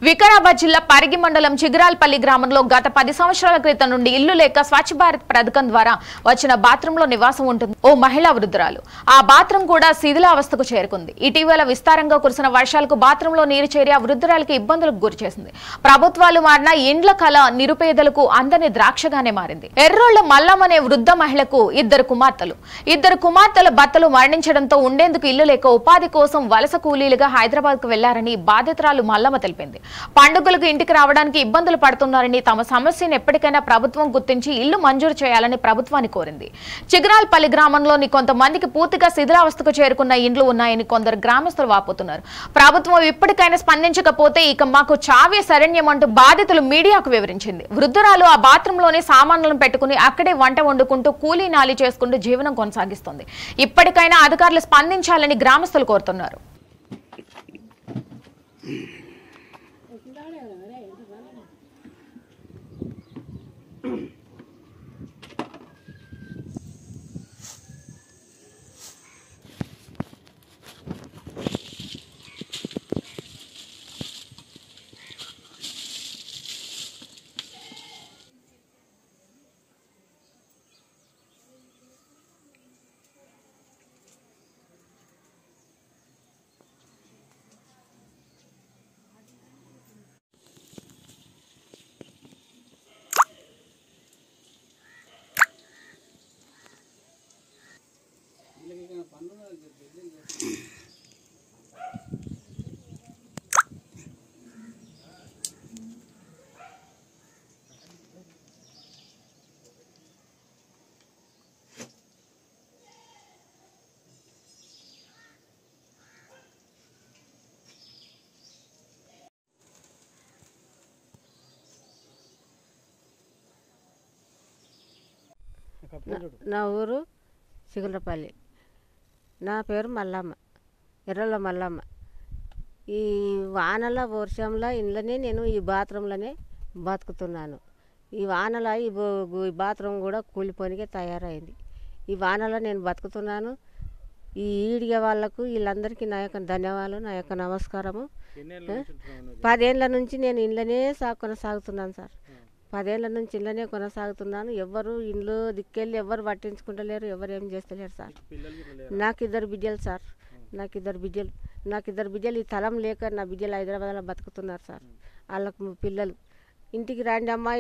వికారాబాద్ జిల్లా పరిగి మండలం చిగిరాల్పల్లి గ్రామంలో గత 10 సంవత్సరాల క్రితం నుండి ఇల్లు లేక స్వచ్ఛ భారత్ పథకం ద్వారా వచ్చిన బాత్రూమ్ లో నివాసం ఉంటుంది ఓ మహిళా వృద్ధురాలు. ఆ బాత్రూమ్ కూడా శిథిలావస్థకు చేరుకుంది. ఇటీవల విస్తారంగా కురిసిన వర్షాలకు బాత్రూమ్ లో నీరు చేరి ఆ వృద్ధురాలికి ఇబ్బందులకు గురిచేసింది. ప్రభుత్వాలు మారిన ఇండ్ల కళ నిరుపేదలకు అందని ద్రాక్షగానే మారింది. ఎర్రోళ్ల మల్లమ్మ అనే వృద్ధ మహిళకు ఇద్దరు కుమార్తెల భర్తలు మరణించడంతో ఉండేందుకు ఇల్లు లేక ఉపాధి కోసం వలస కూలీలుగా హైదరాబాద్ కు వెళ్లారని బాధితురాలు మల్లమ్మ తెలిపింది. పండుగలకు ఇంటికి రావడానికి ఇబ్బందులు పడుతున్నారని, తమ సమస్యను ఎప్పటికైనా ప్రభుత్వం గుర్తించి ఇల్లు మంజూరు చేయాలని ప్రభుత్వాన్ని కోరింది. చిగిరాల్పల్లి గ్రామంలోని కొంతమందికి పూర్తిగా శిథిలావస్థకు చేరుకున్న ఇండ్లు ఉన్నాయని కొందరు గ్రామస్తులు వాపోతున్నారు. ప్రభుత్వం ఇప్పటికైనా స్పందించకపోతే ఇక మాకు చావే శరణ్యమంటూ బాధితులు మీడియాకు వివరించింది. వృద్ధురాలు ఆ బాత్రూంలోనే సామాన్లను పెట్టుకుని అక్కడే వంట వండుకుంటూ కూలీ నాలి చేసుకుంటూ జీవనం కొనసాగిస్తుంది. ఇప్పటికైనా అధికారులు స్పందించాలని గ్రామస్తులు కోరుతున్నారు. నా ఊరు చిగులపల్లి. నా పేరు మల్లమ్మ, ఎర్రల మల్లమ్మ. ఈ వానల వర్షంలో ఇంట్లోనే నేను ఈ బాత్రూంలోనే బతుకుతున్నాను. ఈ వానల ఈ బాత్రూమ్ కూడా కూలిపోనికే తయారైంది. ఈ వానలో నేను బతుకుతున్నాను. ఈ ఈడిగే వాళ్ళకు వీళ్ళందరికీ నా యొక్క ధన్యవాదాలు, నా యొక్క నమస్కారము. 10 ఏళ్ళ నుంచి నేను ఇంట్లోనే కొనసాగుతున్నాను సార్. 10 ఏళ్ళ నుంచి ఇంట్లోనే కొనసాగుతున్నాను. ఎవరు ఇంట్లో దిక్కెళ్ళి ఎవరు పట్టించుకుంటలేరు, ఎవరు ఏం చేస్తలేరు సార్. నాకు ఇద్దరు బిడ్డలు సార్. నాకు ఇద్దరు బిడ్డలు ఈ తలం లేక నా బిడ్డలు హైదరాబాద్లో బతుకుతున్నారు సార్. వాళ్ళకు పిల్లలు ఇంటికి రండి అమ్మా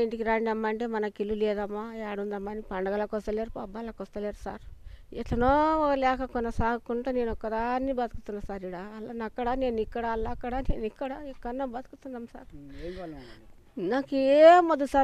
అంటే మనకి ఇల్లు లేదమ్మా, ఏడుందమ్మా అని పండగలకు వస్తలేరు, పబ్బాలకు వస్తలేరు సార్. ఎట్లనో లేక కొనసాగుకుంటూ నేను ఒక్కదాన్ని బతుకుతున్నా సార్. అక్కడ నేను ఇక్కడ, అక్కడ నేను ఇక్కడ, ఎక్కడన్నా బతుకుతున్నాం సార్. నాకు ఏమొద్దు సార్.